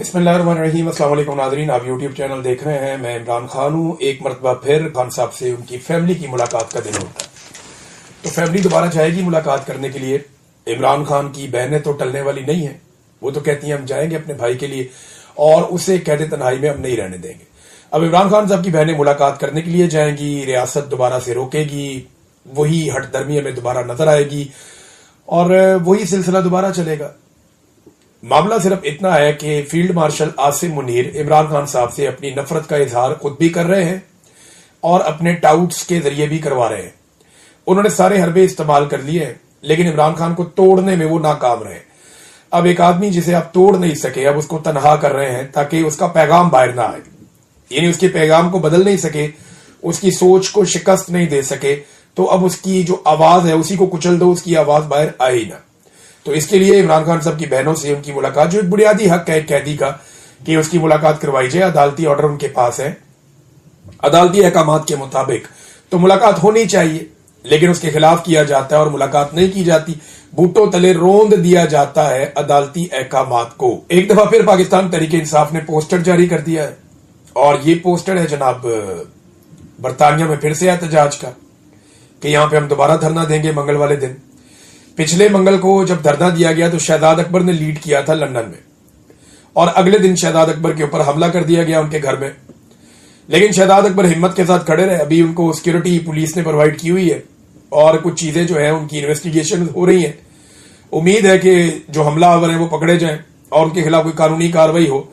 बिस्मिल्लाहिर्रहमानिर्रहीम। अस्सलाम वालेकुम नाज़रीन, आप यूट्यूब चैनल देख रहे हैं। मैं इमरान खान हूँ। एक मरतबा फिर खान साहब से उनकी फैमिली की मुलाकात का दिन होता है, तो फैमिली दोबारा जाएगी मुलाकात करने के लिए। इमरान खान की बहनें तो टलने वाली नहीं है, वो तो कहती हैं हम जाएंगे अपने भाई के लिए और उसे कैद तन्हाई में हम नहीं रहने देंगे। अब इमरान खान साहब की बहनें मुलाकात करने के लिए जाएंगी, रियासत दोबारा से रोकेगी, वही हठधर्मी हमें दोबारा नजर आएगी और वही सिलसिला दोबारा चलेगा। मामला सिर्फ इतना है कि फील्ड मार्शल आसिम मुनीर इमरान खान साहब से अपनी नफरत का इजहार खुद भी कर रहे हैं और अपने टाउट्स के जरिए भी करवा रहे हैं। उन्होंने सारे हरबे इस्तेमाल कर लिए हैं, लेकिन इमरान खान को तोड़ने में वो नाकाम रहे। अब एक आदमी जिसे आप तोड़ नहीं सके, अब उसको तनहा कर रहे हैं ताकि उसका पैगाम बाहर ना आए, यानी उसके पैगाम को बदल नहीं सके, उसकी सोच को शिकस्त नहीं दे सके, तो अब उसकी जो आवाज है उसी को कुचल दो, उसकी आवाज बाहर आए ही ना। तो इसके लिए इमरान खान साहब की बहनों से उनकी मुलाकात, जो एक बुनियादी हक है एक कैदी का कि उसकी मुलाकात करवाई जाए, अदालती ऑर्डर उनके पास है, अदालती अहकामात के मुताबिक तो मुलाकात होनी चाहिए, लेकिन उसके खिलाफ किया जाता है और मुलाकात नहीं की जाती। बूटों तले रोंद दिया जाता है अदालती अहकामात को। एक दफा फिर पाकिस्तान तहरीक इंसाफ ने पोस्टर जारी कर दिया है और ये पोस्टर है जनाब बरतानिया में फिर से एहतजाज का कि यहां पे हम दोबारा धरना देंगे मंगल वाले दिन। पिछले मंगल को जब धरना दिया गया तो शहजाद अकबर ने लीड किया था लंदन में और अगले दिन शहजाद अकबर के ऊपर हमला कर दिया गया उनके घर में, लेकिन शहजाद अकबर हिम्मत के साथ खड़े रहे। अभी उनको सिक्योरिटी पुलिस ने प्रोवाइड की हुई है और कुछ चीजें जो है उनकी इन्वेस्टिगेशन हो रही है। उम्मीद है कि जो हमलावर है वो पकड़े जाएं और उनके खिलाफ कोई कानूनी कार्रवाई हो।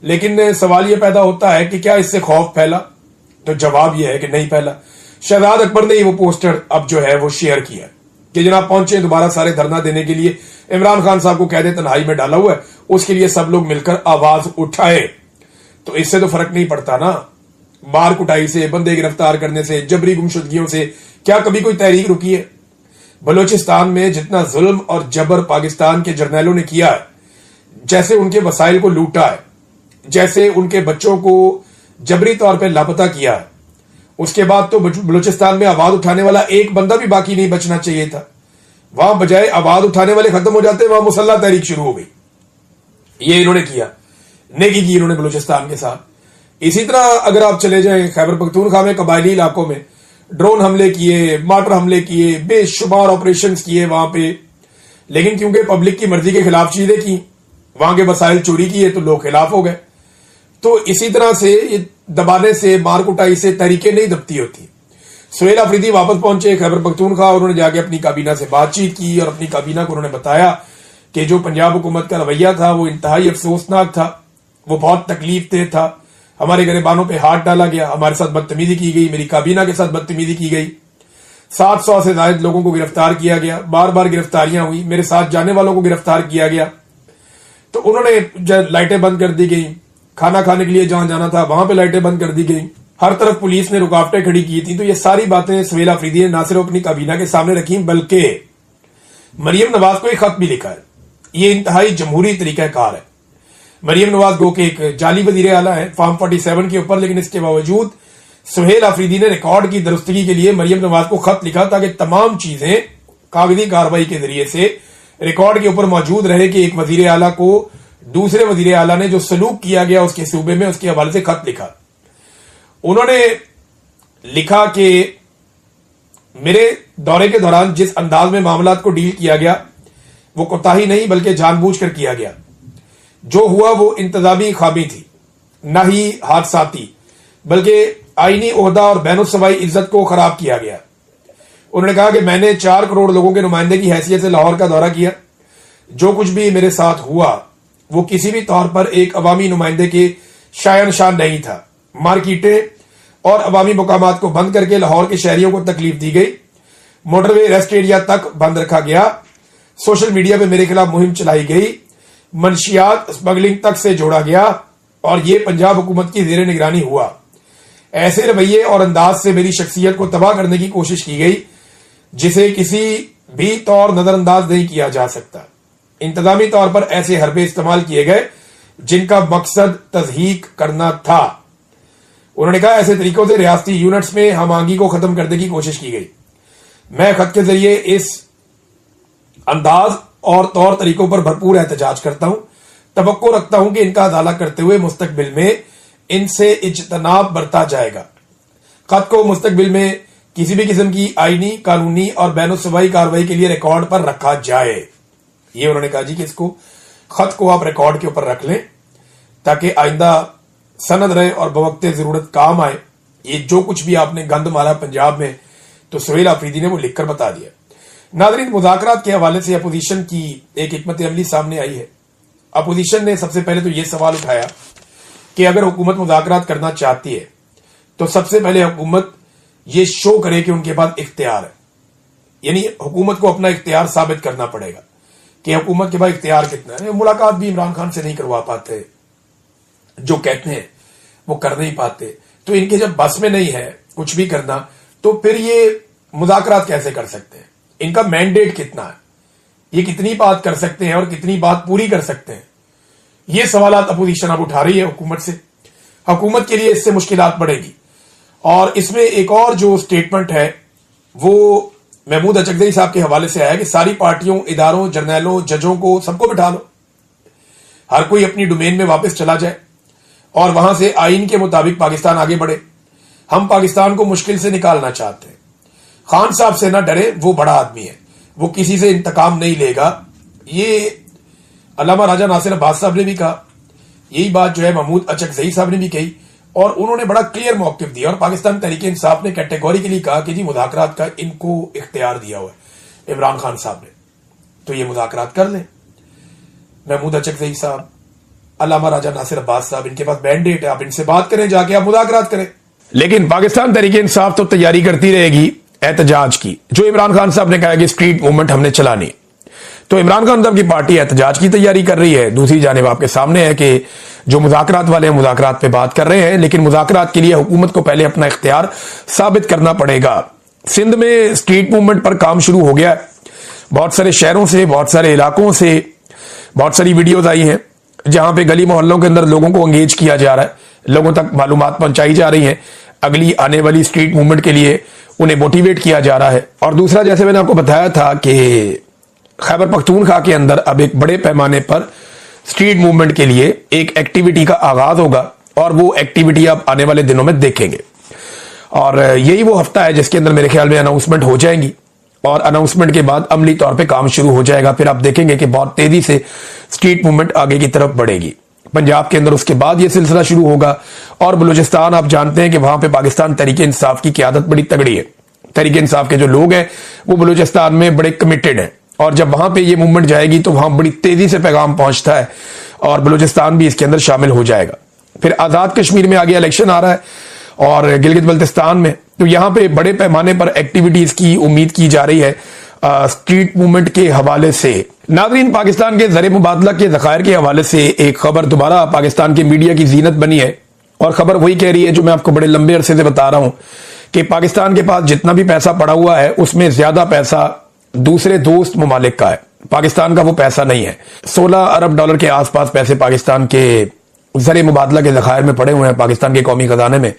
लेकिन सवाल यह पैदा होता है कि क्या इससे खौफ फैला, तो जवाब यह है कि नहीं फैला। शहजाद अकबर ने वो पोस्टर अब जो है वो शेयर किया कि जनाब पहुंचे दोबारा सारे धरना देने के लिए, इमरान खान साहब को कैद तन्हाई में डाला हुआ है, उसके लिए सब लोग मिलकर आवाज उठाए। तो इससे तो फर्क नहीं पड़ता ना, मार कुटाई से, बंदे गिरफ्तार करने से, जबरी गुमशुदगियों से क्या कभी कोई तहरीक रुकी है? बलोचिस्तान में जितना जुल्म और जबर पाकिस्तान के जर्नैलों ने किया है, जैसे उनके वसाइल को लूटा है, जैसे उनके बच्चों को जबरी तौर पर लापता किया है, उसके बाद तो बलूचिस्तान में आवाज उठाने वाला एक बंदा भी बाकी नहीं बचना चाहिए था। वहां बजाय आवाज उठाने वाले खत्म हो जाते, वहां मुसल्ला तहरीक शुरू हो गई। ये इन्होंने किया, नेकी की इन्होंने बलूचिस्तान के साथ। इसी तरह अगर आप चले जाएं खैबर पख्तूनख्वा में कबायली इलाकों में ड्रोन हमले किए, मार्टर हमले किए, बेशुमार ऑपरेशंस किए वहां पे, लेकिन क्योंकि पब्लिक की मर्जी के खिलाफ चीजें की, वहां के वसाइल चोरी किए तो लोग खिलाफ हो गए। तो इसी तरह से ये दबाने से, मार कुटाई से तहरीकें नहीं दबती होती। सुहेल अफरीदी वापस पहुंचे खैबर पख्तूनख्वा, उन्होंने जाके अपनी काबीना से बातचीत की और अपनी काबीना को उन्होंने बताया कि जो पंजाब हुकूमत का रवैया था वो इंतहाई अफसोसनाक था, वो बहुत तकलीफ दे था। हमारे गरीबानों पे हाथ डाला गया, हमारे साथ बदतमीजी की गई, मेरी काबीना के साथ बदतमीजी की गई, 700 से ज्यादा लोगों को गिरफ्तार किया गया, बार बार गिरफ्तारियां हुई, मेरे साथ जाने वालों को गिरफ्तार किया गया। तो उन्होंने लाइटें बंद कर दी गई, खाना खाने के लिए जहां जाना था वहां पे लाइटें बंद कर दी गई, हर तरफ पुलिस ने रुकावटें खड़ी की थी। तो ये सारी बातें सुहेल अफरीदी ने ना सिर्फ अपनी काबीना के सामने रखी, बल्कि मरियम नवाज को एक खत भी लिखा है। ये इंतहाई जमहूरी तरीकाकार है। मरियम नवाज गो के एक जाली वजीर आला है फॉर्म 47 के ऊपर, लेकिन इसके बावजूद सुहेल अफरीदी ने रिकॉर्ड की दुरुस्तगी के लिए मरियम नवाज को खत लिखा ताकि तमाम चीजें कागजी कार्रवाई के जरिए से रिकॉर्ड के ऊपर मौजूद रहे कि एक वजीर आला को दूसरे वजीर आला ने जो सलूक किया गया उसके सूबे में, उसके हवाले से खत लिखा। उन्होंने लिखा कि मेरे दौरे के दौरान जिस अंदाज में मामलात को डील किया गया वो कोताही नहीं बल्कि जानबूझकर किया गया। जो हुआ वो इंतजामी खामी थी, न ही हादसाती, बल्कि आईनी ओहदा और बैनुस्सवाई इज्जत को खराब किया गया। उन्होंने कहा कि मैंने 4 करोड़ लोगों के नुमाइंदे की हैसियत से लाहौर का दौरा किया। जो कुछ भी मेरे साथ हुआ वो किसी भी तौर पर एक अवामी नुमाइंदे के शायन शान नहीं था। मार्केटें और अवामी मुकामात को बंद करके लाहौर के शहरियों को तकलीफ दी गई, मोटरवे रेस्ट एरिया तक बंद रखा गया, सोशल मीडिया पे मेरे खिलाफ मुहिम चलाई गई, मंशियात स्मगलिंग तक से जोड़ा गया और ये पंजाब हुकूमत की जेर निगरानी हुआ। ऐसे रवैये और अंदाज से मेरी शख्सियत को तबाह करने की कोशिश की गई जिसे किसी भी तौर नजरअंदाज नहीं किया जा सकता। इंतजामी तौर पर ऐसे हरबे इस्तेमाल किए गए जिनका मकसद तज़हीक करना था। उन्होंने कहा ऐसे तरीकों से रियासती यूनिट्स में हमआहंगी को खत्म करने की कोशिश की गई। मैं खत के जरिए इस अंदाज और तौर तरीकों पर भरपूर एहतजाज करता हूं। तवक्को रखता हूं कि इनका अदाला करते हुए मुस्तकबिल में इनसे इज्तनाब बरता जाएगा। खत को मुस्तकबिल में किसी भी किस्म की आईनी, कानूनी और बैनुस्सूबाई कार्रवाई के लिए रिकॉर्ड पर रखा जाए। ये उन्होंने कहा जी कि इसको खत को आप रिकॉर्ड के ऊपर रख लें ताकि आइंदा सनद रहे और बवक्ते जरूरत काम आए। ये जो कुछ भी आपने गंद मारा पंजाब में, तो सुहेल आफरीदी ने वो लिखकर बता दिया। नाज़रीन, मुज़ाकरात के हवाले से अपोजिशन की एक हिकमत अमली सामने आई है। अपोजिशन ने सबसे पहले तो ये सवाल उठाया कि अगर हुकूमत मुज़ाकरात करना चाहती है तो सबसे पहले हुकूमत ये शो करे कि उनके पास इख्तियार है, यानी हुकूमत को अपना इख्तियार साबित करना पड़ेगा कि हुकूमत के पास इख्तियार कितना है। मुलाकात भी इमरान खान से नहीं करवा पाते, जो कहते हैं वो कर नहीं पाते, तो इनके जब बस में नहीं है कुछ भी करना, तो फिर ये मुज़ाकरात कैसे कर सकते हैं? इनका मैंडेट कितना है? ये कितनी बात कर सकते हैं और कितनी बात पूरी कर सकते हैं? ये सवालात अपोजिशन अब उठा रही है हुकूमत से। हुकूमत के लिए इससे मुश्किलात बढ़ेगी। और इसमें एक और जो स्टेटमेंट है वो महमूद अचकज़ई साहब के हवाले से आया कि सारी पार्टियों, इदारों, जर्नैलों, जजों को सबको बिठा लो, हर कोई अपनी डोमेन में वापस चला जाए और वहां से आईन के मुताबिक पाकिस्तान आगे बढ़े। हम पाकिस्तान को मुश्किल से निकालना चाहते हैं। खान साहब से ना डरे, वो बड़ा आदमी है, वो किसी से इंतकाम नहीं लेगा। ये अल्लामा राजा नासिर अब्बास साहब ने भी कहा, यही बात जो है महमूद अचकज़ई साहब ने भी कही, और उन्होंने बड़ा क्लियर मौक़िफ़ दिया। और पाकिस्तान तहरीक इंसाफ ने कैटेगोरिकली कहा कि जी मुज़ाकरात का इनको इख्तियार दिया हुआ है इमरान खान साहब ने, तो ये मुज़ाकरात कर लें। महमूद अचकज़ई साहब, अल्लामा राजा नासिर अब्बास साहब, इनके पास मैंडेट है, आप इनसे बात करें, जाके आप मुज़ाकरात करें। लेकिन पाकिस्तान तहरीक इंसाफ तो तैयारी करती रहेगी एहतजाज की। जो इमरान खान साहब ने कहा कि स्ट्रीट मूवमेंट हमने चलानी, तो इमरान खान साहब की पार्टी एहतजाज की तैयारी कर रही है। दूसरी जानिब आपके सामने है कि जो मुज़ाकरात वाले हैं मुज़ाकरात पे बात कर रहे हैं, लेकिन मुज़ाकरात के लिए हुकूमत को पहले अपना इख्तियार साबित करना पड़ेगा। सिंध में स्ट्रीट मूवमेंट पर काम शुरू हो गया है। बहुत सारे शहरों से, बहुत सारे इलाकों से बहुत सारी वीडियोज आई हैं जहां पे गली मोहल्लों के अंदर लोगों को एंगेज किया जा रहा है, लोगों तक मालूमात पहुंचाई जा रही है, अगली आने वाली स्ट्रीट मूवमेंट के लिए उन्हें मोटिवेट किया जा रहा है। और दूसरा, जैसे मैंने आपको बताया था कि खैबर पख्तूनख्वा के अंदर अब एक बड़े पैमाने पर स्ट्रीट मूवमेंट के लिए एक एक्टिविटी का आगाज होगा और वो एक्टिविटी आप आने वाले दिनों में देखेंगे। और यही वो हफ्ता है जिसके अंदर मेरे ख्याल में अनाउंसमेंट हो जाएंगी और अनाउंसमेंट के बाद अमली तौर पे काम शुरू हो जाएगा। फिर आप देखेंगे कि बहुत तेजी से स्ट्रीट मूवमेंट आगे की तरफ बढ़ेगी पंजाब के अंदर। उसके बाद ये सिलसिला शुरू होगा। और बलूचिस्तान, आप जानते हैं कि वहां पे पाकिस्तान तहरीक इंसाफ की क़यादत बड़ी तगड़ी है। तहरीक इंसाफ के जो लोग हैं वो बलूचिस्तान में बड़े कमिटेड हैं, और जब वहां पे ये मूवमेंट जाएगी तो वहां बड़ी तेजी से पैगाम पहुंचता है और बलूचिस्तान भी इसके अंदर शामिल हो जाएगा। फिर आजाद कश्मीर में आगे इलेक्शन आ रहा है और गिलगित बल्तिस्तान में, तो यहां पे बड़े पैमाने पर एक्टिविटीज की उम्मीद की जा रही है स्ट्रीट मूवमेंट के हवाले से। नाज़रीन, पाकिस्तान के ज़र मुबादला के ज़खायर के हवाले से एक खबर दोबारा पाकिस्तान के मीडिया की जीनत बनी है। और खबर वही कह रही है जो मैं आपको बड़े लंबे अरसे से बता रहा हूं कि पाकिस्तान के पास जितना भी पैसा पड़ा हुआ है उसमें ज्यादा पैसा दूसरे दोस्त ममालिक का है, पाकिस्तान का वो पैसा नहीं है। 16 अरब डॉलर के आसपास पैसे पाकिस्तान के ज़र मुबादला के ज़खायर में पड़े हुए हैं, पाकिस्तान के कौमी खजाने में।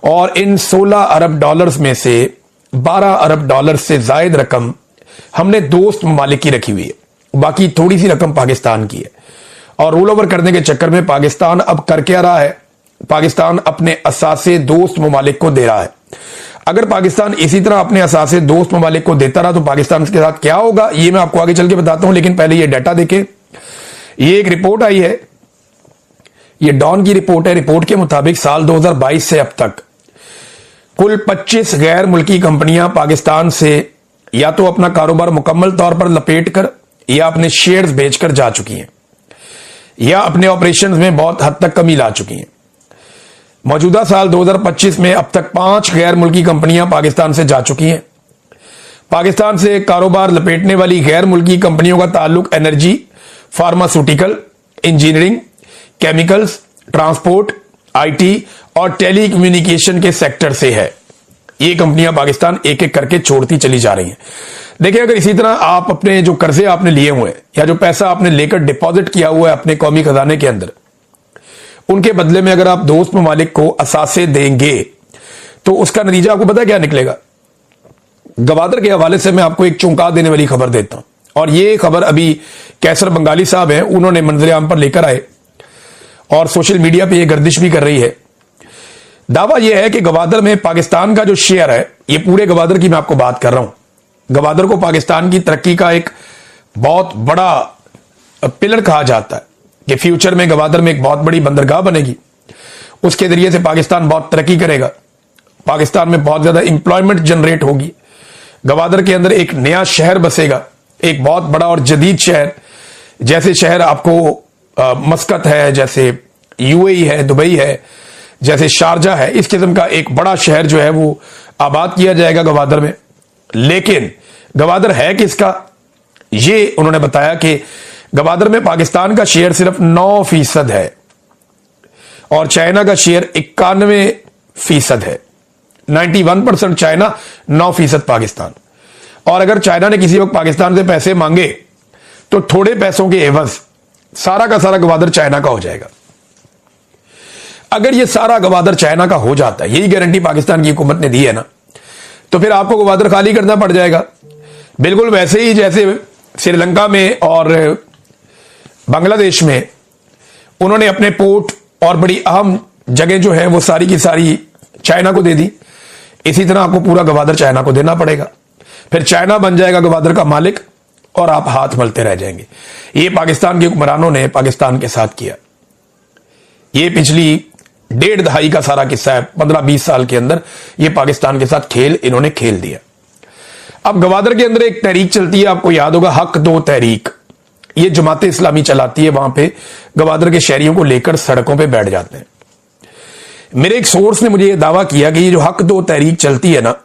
और इन 16 अरब डॉलर्स में से 12 अरब डॉलर से जायद रकम हमने दोस्त ममालिक की रखी हुई है, बाकी थोड़ी सी रकम पाकिस्तान की है। और रोल ओवर करने के चक्कर में पाकिस्तान अब कर क्या रहा है, पाकिस्तान अपने असासे दोस्त ममालिक को दे रहा है। अगर पाकिस्तान इसी तरह अपने असासे दोस्त ममालिक को देता रहा तो पाकिस्तान के साथ क्या होगा ये मैं आपको आगे चल के बताता हूं। लेकिन पहले ये डाटा देखें। ये एक रिपोर्ट आई है, ये डॉन की रिपोर्ट है। रिपोर्ट के मुताबिक साल 2022 से अब तक कुल 25 गैर मुल्की कंपनियां पाकिस्तान से या तो अपना कारोबार मुकम्मल तौर पर लपेट कर या अपने शेयर्स बेचकर जा चुकी हैं या अपने ऑपरेशंस में बहुत हद तक कमी ला चुकी हैं। मौजूदा साल 2025 में अब तक 5 गैर मुल्की कंपनियां पाकिस्तान से जा चुकी हैं। पाकिस्तान से कारोबार लपेटने वाली गैर मुल्की कंपनियों का ताल्लुक energy, pharmaceutical, engineering, chemicals, transport, IT और टेली कम्युनिकेशन के सेक्टर से है। ये कंपनियां पाकिस्तान एक एक करके छोड़ती चली जा रही हैं। देखिए, अगर इसी तरह आप अपने जो कर्जे आपने लिए हुए हैं या जो पैसा आपने लेकर डिपॉजिट किया हुआ है अपने कौमी खजाने के अंदर, उनके बदले में अगर आप दोस्त ममालिक को असासे देंगे तो उसका नतीजा आपको पता क्या निकलेगा। गवादर के हवाले से मैं आपको एक चौंका देने वाली खबर देता हूं। और ये खबर अभी कैसर बंगाली साहब हैं, उन्होंने मंजर आम पर लेकर आए और सोशल मीडिया पे ये गर्दिश भी कर रही है। दावा यह है कि गवादर में पाकिस्तान का जो शेयर है, ये पूरे गवादर की मैं आपको बात कर रहा हूं, गवादर को पाकिस्तान की तरक्की का एक बहुत बड़ा पिलर कहा जाता है कि फ्यूचर में गवादर में एक बहुत बड़ी बंदरगाह बनेगी, उसके जरिए से पाकिस्तान बहुत तरक्की करेगा, पाकिस्तान में बहुत ज्यादा इंप्लॉयमेंट जनरेट होगी, गवादर के अंदर एक नया शहर बसेगा, एक बहुत बड़ा और जदीद शहर, जैसे शहर आपको मस्कत है, जैसे यूएई है, दुबई है, जैसे शारजा है, इस किस्म का एक बड़ा शहर जो है वो आबाद किया जाएगा गवादर में। लेकिन गवादर है किसका, ये उन्होंने बताया कि गवादर में पाकिस्तान का शेयर सिर्फ 9% है और चाइना का शेयर 91% है। 91% चाइना, 9% पाकिस्तान। और अगर चाइना ने किसी वक्त पाकिस्तान से पैसे मांगे तो थोड़े पैसों के एवज सारा का सारा गवादर चाइना का हो जाएगा। अगर ये सारा गवादर चाइना का हो जाता है, यही गारंटी पाकिस्तान की हुकूमत ने दी है ना, तो फिर आपको गवादर खाली करना पड़ जाएगा। बिल्कुल वैसे ही जैसे श्रीलंका में और बांग्लादेश में उन्होंने अपने पोर्ट और बड़ी अहम जगह जो है वो सारी की सारी चाइना को दे दी, इसी तरह आपको पूरा गवादर चाइना को देना पड़ेगा। फिर चाइना बन जाएगा गवादर का मालिक और आप हाथ मलते रह जाएंगे। ये पाकिस्तान के हुक्मरानों ने पाकिस्तान के साथ किया। ये पिछली 1.5 दहाई का सारा किस्सा है। 15-20 साल के अंदर ये पाकिस्तान के साथ खेल इन्होंने खेल दिया। अब गवादर के अंदर एक तहरीक चलती है, आपको याद होगा, हक दो तहरीक। ये जमात इस्लामी चलाती है, वहां पे गवादर के शहरियों को लेकर सड़कों पे बैठ जाते हैं। मेरे एक सोर्स ने मुझे यह दावा किया कि ये जो हक दो तहरीक चलती है ना,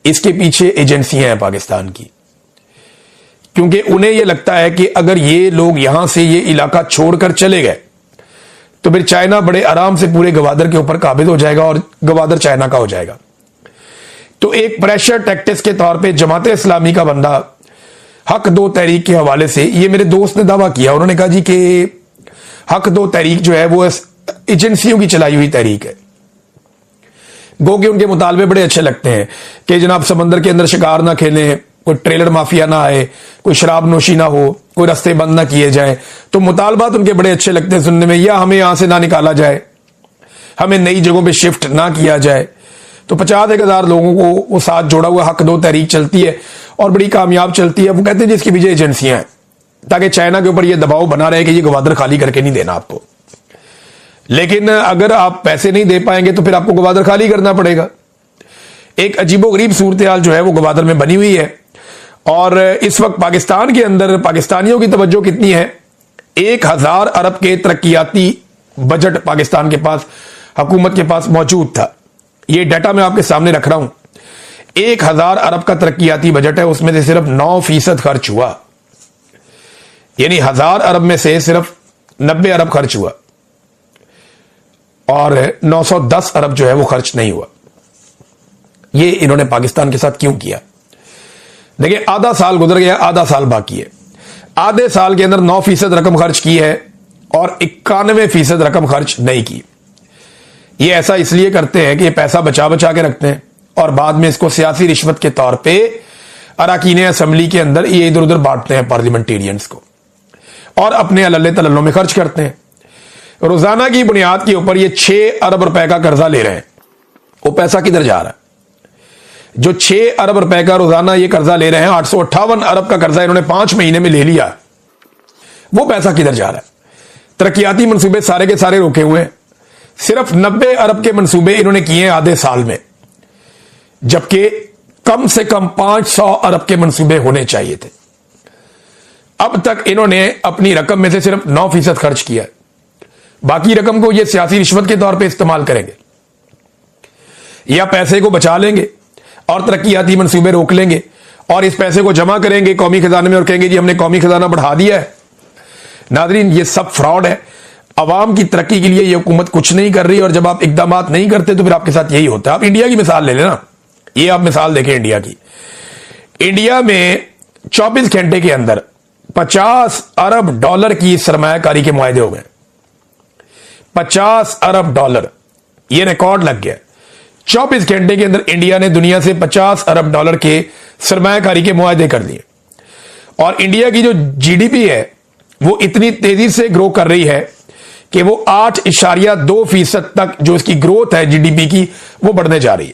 इसके पीछे एजेंसियां हैं पाकिस्तान की, क्योंकि उन्हें यह लगता है कि अगर ये लोग यहां से ये इलाका छोड़कर चले गए तो फिर चाइना बड़े आराम से पूरे गवादर के ऊपर काबिज हो जाएगा और गवादर चाइना का हो जाएगा। तो एक प्रेशर टैक्टिक्स के तौर पे जमात इस्लामी का बंदा हक दो तहरीक के हवाले से, ये मेरे दोस्त ने दावा किया, उन्होंने कहा जी कि हक दो तहरीक जो है वो एजेंसियों की चलाई हुई तहरीक है। गो कि उनके मुतालबे बड़े अच्छे लगते हैं कि जनाब समंदर के अंदर शिकार ना खेलें, कोई ट्रेलर माफिया ना आए, कोई शराब नोशी ना हो, कोई रास्ते बंद ना किए जाए। तो मुतालबात उनके बड़े अच्छे लगते हैं सुनने में, या हमें यहां से ना निकाला जाए, हमें नई जगहों पे शिफ्ट ना किया जाए। तो 50,000 लोगों को वो साथ जोड़ा हुआ हक दो तहरीक चलती है और बड़ी कामयाब चलती है। वो कहते हैं जिसकी वजह एजेंसियां हैं, ताकि चाइना के ऊपर ये दबाव बना रहे कि ये गवादर खाली करके नहीं देना आपको। लेकिन अगर आप पैसे नहीं दे पाएंगे तो फिर आपको गवादर खाली करना पड़ेगा। एक अजीबोगरीब सूरत हाल जो है वो गवादर में बनी हुई है। और इस वक्त पाकिस्तान के अंदर पाकिस्तानियों की तवज्जो कितनी है, 1000 अरब के तरक्याती बजट पाकिस्तान के पास, हुकूमत के पास मौजूद था। ये डाटा मैं आपके सामने रख रहा हूं। 1000 अरब का तरक्याती बजट है, उसमें से सिर्फ 9% खर्च हुआ, यानी 1000 अरब में से सिर्फ 90 अरब खर्च हुआ और 910 अरब जो है वो खर्च नहीं हुआ। ये इन्होंने पाकिस्तान के साथ क्यों किया? देखिए, आधा साल गुजर गया, आधा साल बाकी है। आधे साल के अंदर 9% रकम खर्च की है और 91% रकम खर्च नहीं की। ये ऐसा इसलिए करते हैं कि ये पैसा बचा बचा के रखते हैं और बाद में इसको सियासी रिश्वत के तौर पे अरकान असेंबली के अंदर ये इधर उधर बांटते हैं पार्लियामेंटेरियंस को और अपने अल्ले तल्लों में खर्च करते हैं। रोजाना की बुनियाद के ऊपर ये 6 अरब रुपए का कर्जा ले रहे हैं। वो पैसा किधर जा रहा है? जो 6 अरब रुपए का रोजाना ये कर्जा ले रहे हैं, 858 अरब का कर्जा इन्होंने 5 महीने में ले लिया, वो पैसा किधर जा रहा है? तरक्याती मंसूबे सारे के सारे रोके हुए हैं। सिर्फ 90 अरब के मंसूबे इन्होंने किए हैं आधे साल में, जबकि कम से कम 500 अरब के मंसूबे होने चाहिए थे। अब तक इन्होंने अपनी रकम में से सिर्फ 9% खर्च किया है। बाकी रकम को ये सियासी रिश्वत के तौर पे इस्तेमाल करेंगे या पैसे को बचा लेंगे और तरक्याती मंसूबे रोक लेंगे और इस पैसे को जमा करेंगे कौमी खजाने में और कहेंगे जी हमने कौमी खजाना बढ़ा दिया है। नादरीन, ये सब फ्रॉड है। अवाम की तरक्की के लिए ये हुकूमत कुछ नहीं कर रही और जब आप इकदाम नहीं करते तो फिर आपके साथ यही होता है। आप इंडिया की मिसाल ले लेना, ये आप मिसाल देखें इंडिया की। इंडिया में 24 घंटे के अंदर 50 अरब डॉलर की सरमायाकारी के मुआहदे हो गए। 50 अरब डॉलर, ये रिकॉर्ड लग गया। 24 घंटे के अंदर इंडिया ने दुनिया से 50 अरब डॉलर के सरमायाकारी के मुआहदे कर दिए और इंडिया की जो जीडीपी है वो इतनी तेजी से ग्रो कर रही है कि वो 8.2% तक जो इसकी ग्रोथ है जीडीपी की वो बढ़ने जा रही है।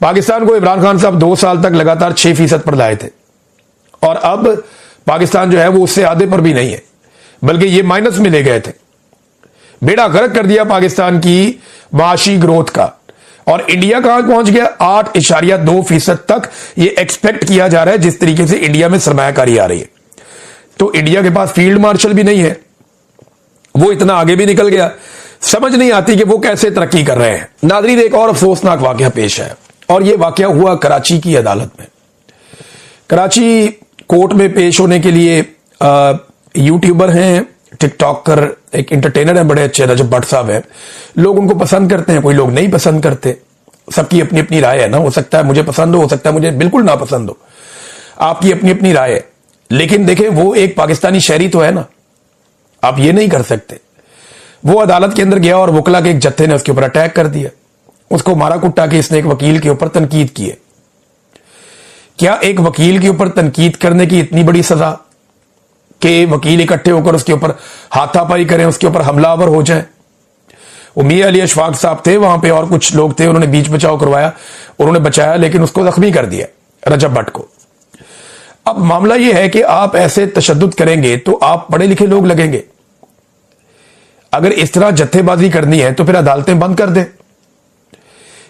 पाकिस्तान को इमरान खान साहब 2 साल तक लगातार 6% पर लाए थे और अब पाकिस्तान जो है वो उससे आधे पर भी नहीं है, बल्कि ये माइनस में ले गए थे। बेड़ा गर्क कर दिया पाकिस्तान की माशी ग्रोथ का। और इंडिया कहां पहुंच गया? 8.2% तक ये एक्सपेक्ट किया जा रहा है जिस तरीके से इंडिया में सरमायाकारी आ रही है। तो इंडिया के पास फील्ड मार्शल भी नहीं है, वो इतना आगे भी निकल गया। समझ नहीं आती कि वो कैसे तरक्की कर रहे हैं। नाज़रीन, एक और अफसोसनाक वाकया पेश है और यह वाकया हुआ कराची की अदालत में। कराची कोर्ट में पेश होने के लिए यूट्यूबर हैं, टिकटॉकर, एक इंटरटेनर है बड़े अच्छे, रजब भट्ट साहब है। लोग उनको पसंद करते हैं, कोई लोग नहीं पसंद करते। सबकी अपनी अपनी राय है ना, हो सकता है मुझे पसंद हो सकता है मुझे बिल्कुल ना पसंद हो, आपकी अपनी अपनी राय है। लेकिन देखें, वो एक पाकिस्तानी शहरी तो है ना, आप ये नहीं कर सकते। वो अदालत के अंदर गया और वकला के एक जत्थे ने उसके ऊपर अटैक कर दिया, उसको मारा कुट्टा के इसने एक वकील के ऊपर तनकीद की है। क्या एक वकील के ऊपर तनकीद करने की इतनी बड़ी सजा कि वकील इकट्ठे होकर उसके ऊपर हाथापाई करें, उसके ऊपर हमलावर हो जाए? वो मियां अली अशफाक साहब थे वहां पे और कुछ लोग थे, उन्होंने बीच बचाव करवाया, उन्होंने बचाया, लेकिन उसको जख्मी कर दिया, रजब भट्ट को। अब मामला यह है कि आप ऐसे तशद्दुद करेंगे तो आप पढ़े लिखे लोग लगेंगे। अगर इस तरह जत्थेबाजी करनी है तो फिर अदालतें बंद कर दें।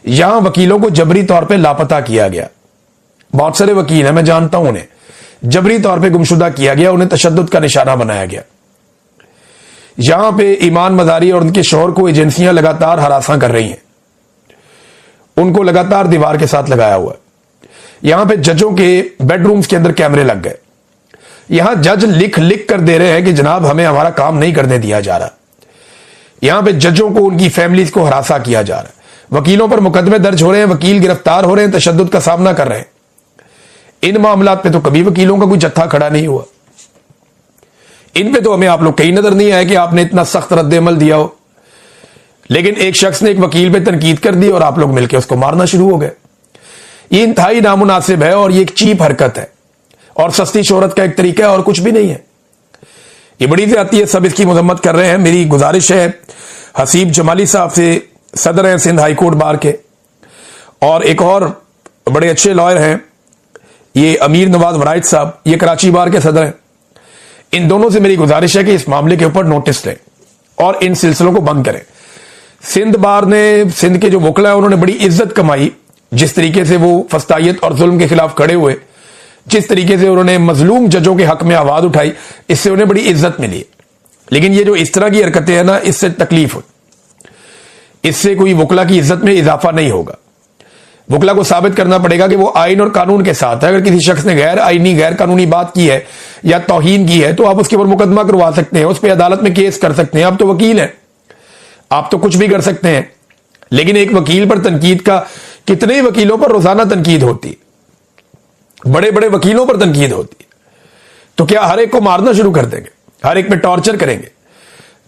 यहां वकीलों को जबरी तौर पे लापता किया गया, बहुत सारे वकील हैं, मैं जानता हूं, उन्हें जबरी तौर पे गुमशुदा किया गया, उन्हें तशद्दुद का निशाना बनाया गया। यहां पे ईमान मजारी और उनके शोहर को एजेंसियां लगातार हरासा कर रही हैं, उनको लगातार दीवार के साथ लगाया हुआ है। यहां पे जजों के बेडरूम्स के अंदर कैमरे लग गए। यहां जज लिख लिख कर दे रहे हैं कि जनाब हमें हमारा काम नहीं करने दिया जा रहा। यहां पे जजों को, उनकी फैमिलीज को हरासा किया जा रहा है। वकीलों पर मुकदमे दर्ज हो रहे हैं, वकील गिरफ्तार हो रहे हैं, तशद्दुद का सामना कर रहे हैं। इन मामलात पे तो कभी वकीलों का कोई जत्था खड़ा नहीं हुआ। इन पे तो हमें आप लोग कहीं नजर नहीं आए कि आपने इतना सख्त रद्द-ए-अमल दिया हो। लेकिन एक शख्स ने एक वकील पे तनकीद कर दी और आप लोग मिलकर उसको मारना शुरू हो गए। ये इंतहाई नामुनासिब है और ये एक चीप हरकत है और सस्ती शोहरत का एक तरीका है और कुछ भी नहीं है। ये बड़ी ज्यादती है, सब इसकी मजम्मत कर रहे हैं। मेरी गुजारिश है हसीब जमाली साहब से, सदर हैं सिंध हाई कोर्ट बार के, और एक और बड़े अच्छे लॉयर हैं ये अमीर नवाज वराइद साहब, ये कराची बार के सदर हैं। इन दोनों से मेरी गुजारिश है कि इस मामले के ऊपर नोटिस लें और इन सिलसिलों को बंद करें। सिंध बार ने, सिंध के जो वकला है उन्होंने बड़ी इज्जत कमाई, जिस तरीके से वो फस्तायत और जुल्म के खिलाफ खड़े हुए, जिस तरीके से उन्होंने मजलूम जजों के हक में आवाज उठाई, इससे उन्हें बड़ी इज्जत मिली। लेकिन ये जो इस तरह की हरकतें हैं ना, इससे तकलीफ हो, इससे कोई वकला की इज्जत में इजाफा नहीं होगा। वकला को साबित करना पड़ेगा कि वो आइन और कानून के साथ है। अगर किसी शख्स ने गैर आईनी, गैर कानूनी बात की है या तौहीन की है तो आप उसके ऊपर मुकदमा करवा सकते हैं, उस पर अदालत में केस कर सकते हैं। आप तो वकील हैं, आप तो कुछ भी कर सकते हैं। लेकिन एक वकील पर तनकीद का, कितने वकीलों पर रोजाना तनकीद होती, बड़े बड़े वकीलों पर तनकीद होती, तो क्या हर एक को मारना शुरू कर देंगे, हर एक पे टॉर्चर करेंगे?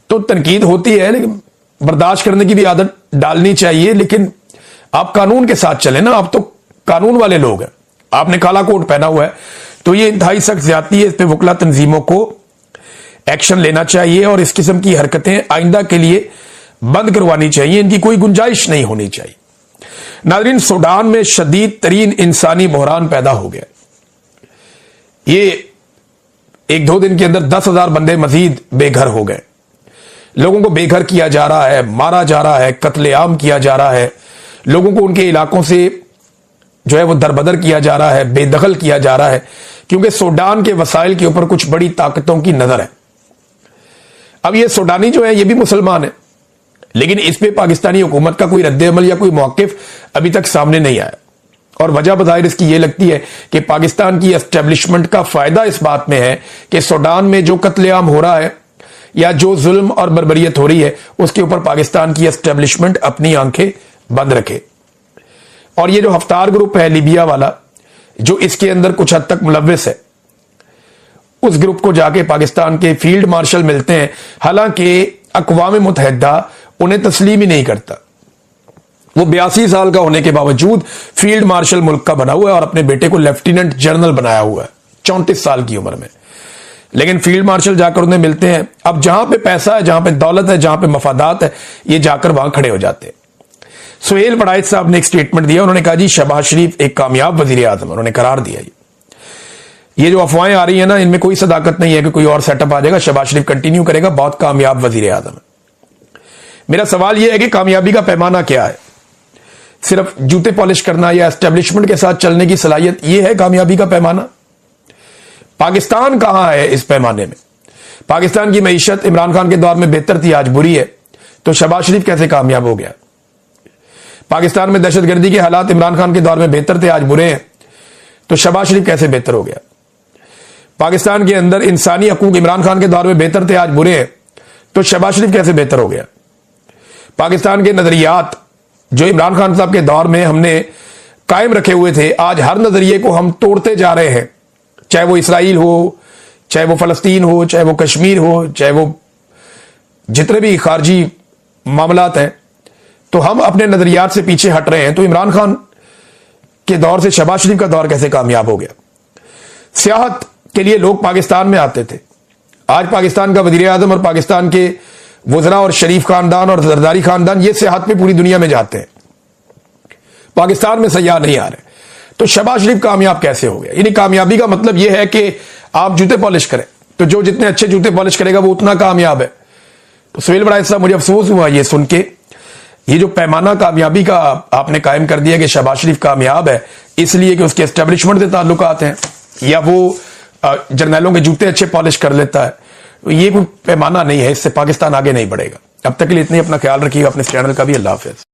तो तनकीद होती है, लेकिन बर्दाश्त करने की भी आदत डालनी चाहिए। लेकिन आप कानून के साथ चले ना, आप तो कानून वाले लोग हैं, आपने काला कोट पहना हुआ है। तो ये इंतहाई सख्त ज्यादती है, इस पे वकला तंजीमों को एक्शन लेना चाहिए और इस किस्म की हरकतें आइंदा के लिए बंद करवानी चाहिए, इनकी कोई गुंजाइश नहीं होनी चाहिए। नाज़रीन, सूडान में शदीद तरीन इंसानी बहरान पैदा हो गया। ये 1-2 दिन के अंदर 10,000 बंदे मजीद बेघर हो गए। लोगों को बेघर किया जा रहा है, मारा जा रहा है, कत्लेआम किया जा रहा है, लोगों को उनके इलाकों से जो है वो दरबदर किया जा रहा है, बेदखल किया जा रहा है, क्योंकि सूडान के वसाइल के ऊपर कुछ बड़ी ताकतों की नजर है। अब ये सूडानी जो है ये भी मुसलमान है, लेकिन इस पे पाकिस्तानी हुकूमत का कोई रद्द-ए-अमल या कोई मौकिफ अभी तक सामने नहीं आया। और वजह बज़ाहिर इसकी ये लगती है कि पाकिस्तान की एस्टेब्लिशमेंट का फायदा इस बात में है कि सूडान में जो कत्लेआम हो रहा है या जो जुल्म और बर्बरियत हो रही है, उसके ऊपर पाकिस्तान की एस्टेब्लिशमेंट अपनी आंखें बंद रखे। और ये जो हफ्तार ग्रुप है लीबिया वाला, जो इसके अंदर कुछ हद तक मुलव्विस है, उस ग्रुप को जाके पाकिस्तान के फील्ड मार्शल मिलते हैं, हालांकि अक़वाम मुत्तहिदा उन्हें तस्लीम ही नहीं करता। वो 82 साल का होने के बावजूद फील्ड मार्शल मुल्क का बना हुआ है और अपने बेटे को लेफ्टिनेंट जनरल बनाया हुआ है। 34 साल की उम्र में। लेकिन फील्ड मार्शल जाकर उन्हें मिलते हैं। अब जहां पे पैसा है, जहां पे दौलत है, जहां पे मफादात है, ये जाकर वहां खड़े हो जाते हैं। सुहेल बड़ाइच साहब ने एक स्टेटमेंट दिया। उन्होंने कहा जी शहबाज शरीफ एक कामयाब वजीर आजम, उन्होंने करार दिया। ये जो अफवाहें आ रही है ना, इनमें कोई सदाकत नहीं है कि कोई और सेटअप आ जाएगा, शहबाज शरीफ कंटिन्यू करेगा, बहुत कामयाब वजीर आजम है। मेरा सवाल यह है कि कामयाबी का पैमाना क्या है? सिर्फ जूते पॉलिश करना या एस्टेब्लिशमेंट के साथ चलने की सलाहियत, यह है कामयाबी का पैमाना? पाकिस्तान कहां है इस पैमाने में? पाकिस्तान की मईशत इमरान खान के दौर में बेहतर थी, आज बुरी है, तो शहबाज शरीफ कैसे कामयाब हो गया? पाकिस्तान में दहशतगर्दी के हालात इमरान खान के दौर में बेहतर थे, आज बुरे हैं, तो शहबाज शरीफ कैसे बेहतर हो गया? पाकिस्तान के अंदर इंसानी हकूक इमरान खान के दौर में बेहतर थे, आज बुरे हैं, तो शहबाज शरीफ कैसे बेहतर हो गया? पाकिस्तान के नजरियात जो इमरान खान साहब के दौर में हमने कायम रखे हुए थे, आज हर नजरिए को हम तोड़ते जा रहे हैं, चाहे वो इसराइल हो, चाहे वो फलस्तीन हो, चाहे वो कश्मीर हो, चाहे वो जितने भी खारजी मामलात हैं, तो हम अपने नजरियात से पीछे हट रहे हैं। तो इमरान खान के दौर से शहबाज शरीफ का दौर कैसे कामयाब हो गया? सियाहत के लिए लोग पाकिस्तान में आते थे, आज पाकिस्तान का वजीर आजम और पाकिस्तान के वज़रा और शरीफ खानदान और जरदारी खानदान ये सियाहत पे पूरी दुनिया में जाते हैं, पाकिस्तान में सयाह नहीं आ रहे। तो शहबाज शरीफ कामयाब कैसे हो गया? यानी कामयाबी का मतलब यह है कि आप जूते पॉलिश करें, तो जो जितने अच्छे जूते पॉलिश करेगा वो उतना कामयाब है। तो सुहेल बड़ाइच साहब, मुझे अफसोस हुआ ये सुन के, ये जो पैमाना कामयाबी का आपने कायम कर दिया कि शहबाज शरीफ कामयाब है इसलिए कि उसके एस्टेब्लिशमेंट से ताल्लुकात हैं या वो जर्नैलों के जूते अच्छे पॉलिश कर लेता है, तो ये कोई पैमाना नहीं है, इससे पाकिस्तान आगे नहीं बढ़ेगा। अब तक के लिए इतनी, अपना ख्याल रखिएगा, अपने चैनल का भी। अल्लाह हाफिज।